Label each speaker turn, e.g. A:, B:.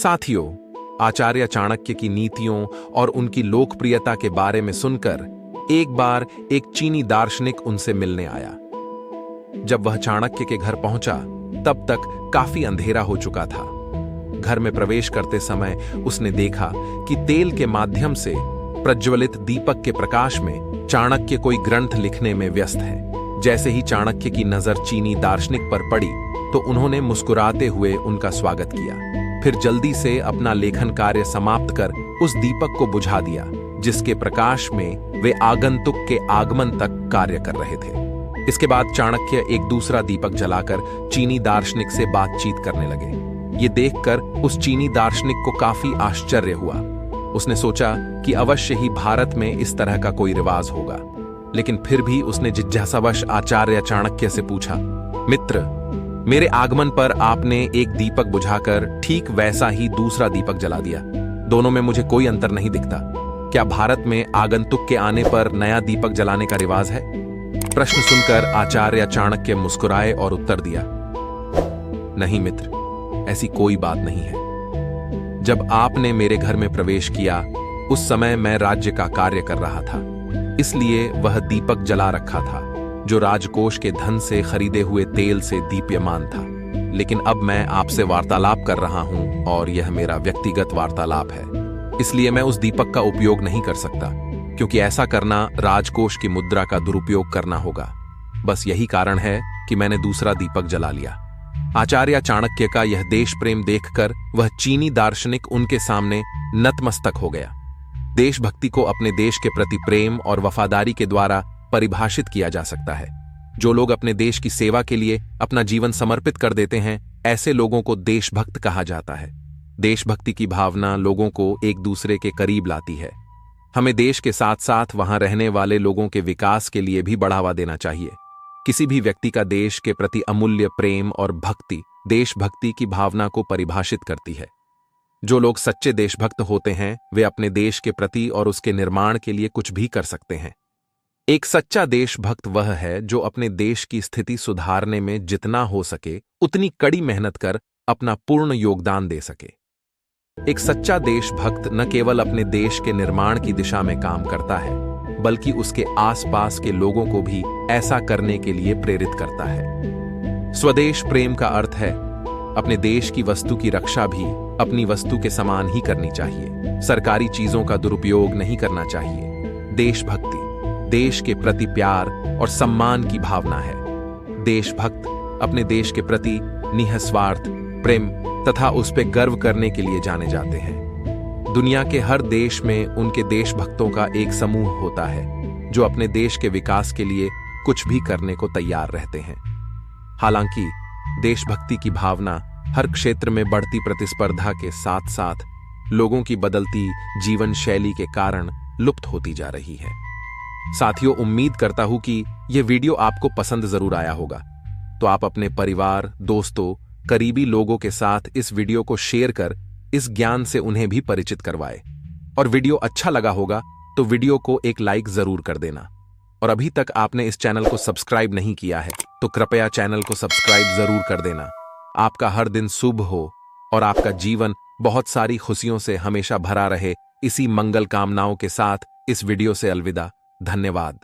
A: साथियों, आचार्य चाणक्य की नीतियों और उनकी लोकप्रियता के बारे में सुनकर एक बार एक चीनी दार्शनिक उनसे मिलने आया। जब वह चाणक्य के घर पहुंचा तब तक काफी अंधेरा हो चुका था। घर में प्रवेश करते समय उसने देखा कि तेल के माध्यम से प्रज्वलित दीपक के प्रकाश में चाणक्य कोई ग्रंथ लिखने में व्यस्त है। जैसे ही चाणक्य की नजर चीनी दार्शनिक पर पड़ी तो उन्होंने मुस्कुराते हुए उनका स्वागत किया। फिर जल्दी से अपना लेखन कार्य समाप्त कर उस दीपक को बुझा दिया जिसके प्रकाश में वे आगंतुक के आगमन तक कार्य कर रहे थे। इसके बाद चाणक्य एक दूसरा दीपक जलाकर चीनी दार्शनिक से बातचीत करने लगे। ये देखकर उस चीनी दार्शनिक को काफी आश्चर्य हुआ। उसने सोचा कि अवश्य ही भारत में इस तरह का कोई रिवाज होगा, लेकिन फिर भी उसने जिज्ञासावश आचार्य चाणक्य से पूछा, मित्र, मेरे आगमन पर आपने एक दीपक बुझाकर ठीक वैसा ही दूसरा दीपक जला दिया। दोनों में मुझे कोई अंतर नहीं दिखता। क्या भारत में आगंतुक के आने पर नया दीपक जलाने का रिवाज है? प्रश्न सुनकर आचार्य चाणक्य मुस्कुराए और उत्तर दिया, नहीं मित्र, ऐसी कोई बात नहीं है। जब आपने मेरे घर में प्रवेश किया उस समय मैं राज्य का कार्य कर रहा था, इसलिए वह दीपक जला रखा था जो राजकोष के धन से खरीदे हुए तेल से दीप्यमान था। लेकिन अब मैं आपसे वार्तालाप कर रहा हूं और यह मेरा व्यक्तिगत वार्तालाप है, इसलिए मैं उस दीपक का उपयोग नहीं कर सकता, क्योंकि ऐसा करना राजकोष की मुद्रा का दुरुपयोग करना होगा। बस यही कारण है कि मैंने दूसरा दीपक जला लिया। आचार्य चाणक्य का यह देश प्रेम देखकर वह चीनी दार्शनिक उनके सामने नतमस्तक हो गया। देशभक्ति को अपने देश के प्रति प्रेम और वफादारी के द्वारा परिभाषित किया जा सकता है। जो लोग अपने देश की सेवा के लिए अपना जीवन समर्पित कर देते हैं, ऐसे लोगों को देशभक्त कहा जाता है। देशभक्ति की भावना लोगों को एक दूसरे के करीब लाती है। हमें देश के साथ साथ वहां रहने वाले लोगों के विकास के लिए भी बढ़ावा देना चाहिए। किसी भी व्यक्ति का देश के प्रति अमूल्य प्रेम और भक्ति देशभक्ति की भावना को परिभाषित करती है। जो लोग सच्चे देशभक्त होते हैं वे अपने देश के प्रति और उसके निर्माण के लिए कुछ भी कर सकते हैं। एक सच्चा देशभक्त वह है जो अपने देश की स्थिति सुधारने में जितना हो सके उतनी कड़ी मेहनत कर अपना पूर्ण योगदान दे सके। एक सच्चा देशभक्त न केवल अपने देश के निर्माण की दिशा में काम करता है, बल्कि उसके आसपास के लोगों को भी ऐसा करने के लिए प्रेरित करता है। स्वदेश प्रेम का अर्थ है अपने देश की वस्तु की रक्षा भी अपनी वस्तु के समान ही करनी चाहिए। सरकारी चीजों का दुरुपयोग नहीं करना चाहिए। देशभक्ति देश के प्रति प्यार और सम्मान की भावना है। देशभक्त अपने देश के प्रति निःस्वार्थ प्रेम तथा उस पर गर्व करने के लिए जाने जाते हैं। दुनिया के हर देश में उनके देशभक्तों का एक समूह होता है जो अपने देश के विकास के लिए कुछ भी करने को तैयार रहते हैं। हालांकि देशभक्ति की भावना हर क्षेत्र में बढ़ती प्रतिस्पर्धा के साथ साथ लोगों की बदलती जीवन शैली के कारण लुप्त होती जा रही है। साथियों, उम्मीद करता हूं कि यह वीडियो आपको पसंद जरूर आया होगा। तो आप अपने परिवार, दोस्तों, करीबी लोगों के साथ इस वीडियो को शेयर कर इस ज्ञान से उन्हें भी परिचित करवाए। और वीडियो अच्छा लगा होगा तो वीडियो को एक लाइक जरूर कर देना। और अभी तक आपने इस चैनल को सब्सक्राइब नहीं किया है तो कृपया चैनल को सब्सक्राइब जरूर कर देना। आपका हर दिन शुभ हो और आपका जीवन बहुत सारी खुशियों से हमेशा भरा रहे। इसी मंगल कामनाओं के साथ इस वीडियो से अलविदा। धन्यवाद।